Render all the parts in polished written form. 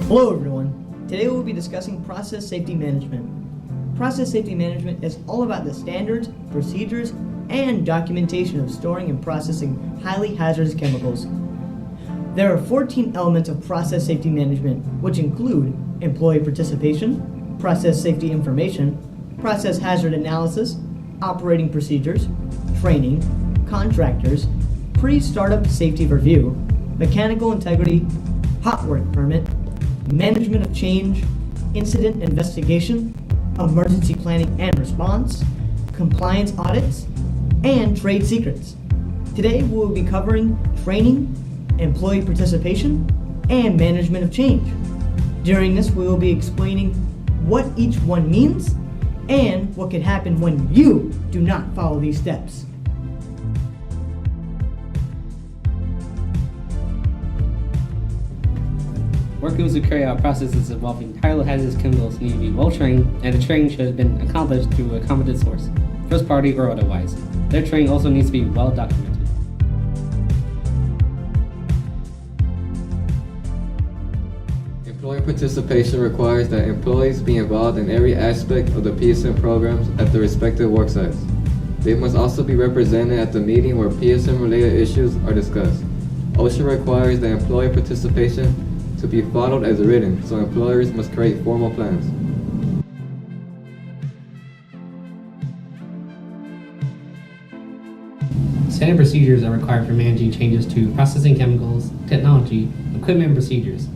Hello everyone. Today we'll be discussing process safety management. Process safety management is all about the standards, procedures, and documentation of storing and processing highly hazardous chemicals. There are 14 elements of process safety management, which include employee participation, process safety information, process hazard analysis, operating procedures, training, contractors, pre-startup safety review, mechanical integrity, hot work permit, management of change, incident investigation, emergency planning and response, compliance audits, and trade secrets. Today we will be covering training, employee participation, and management of change. During this we will be explaining what each one means and what could happen when you do not follow these steps. Workers who carry out processes involving highly hazardous chemicals need to be well trained, and the training should have been accomplished through a competent source, first party or otherwise. Their training also needs to be well documented. Employee participation requires that employees be involved in every aspect of the PSM programs at their respective work sites. They must also be represented at the meeting where PSM-related issues are discussed. Osha requires that employee participation to be followed as written, so employers must create formal plans. Standard procedures are required for managing changes to processing chemicals, technology, equipment, and procedures.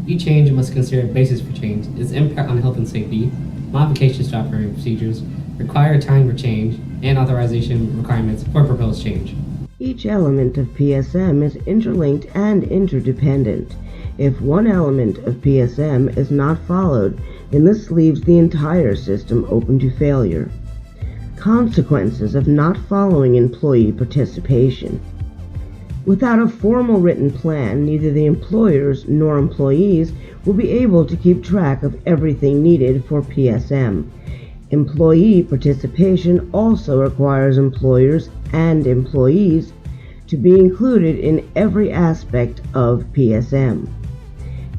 Each change must consider a basis for change, its impact on health and safety, modifications to operating procedures, required time for change, and authorization requirements for proposed change. Each element of PSM is interlinked and interdependent. If one element of PSM is not followed, then this leaves the entire system open to failure. Consequences of not following employee participation. Without a formal written plan, neither the employers nor employees will be able to keep track of everything needed for PSM. Employee participation also requires employers and employees to be included in every aspect of PSM.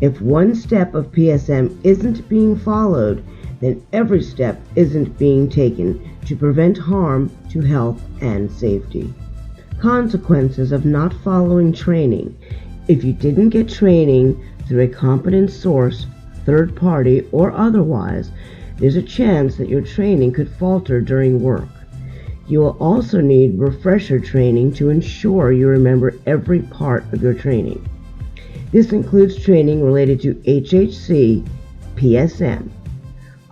If one step of PSM isn't being followed, then every step isn't being taken to prevent harm to health and safety. Consequences of not following training. If you didn't get training through a competent source, third party, or otherwise, there's a chance that your training could falter during work. You will also need refresher training to ensure you remember every part of your training. This includes training related to HHC, PSM,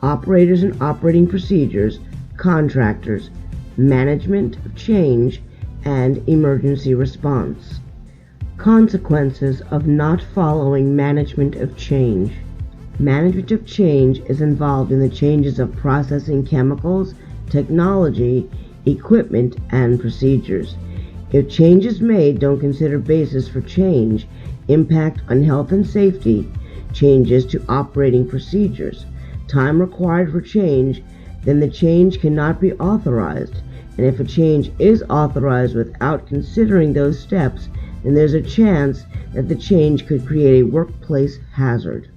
operators and operating procedures, contractors, management of change, and emergency response. Consequences of not following management of change. Management of change is involved in the changes of processing chemicals, technology, equipment, and procedures. If changes made don't consider basis for change, impact on health and safety, changes to operating procedures, time required for change, then the change cannot be authorized. And if a change is authorized without considering those steps, then there's a chance that the change could create a workplace hazard.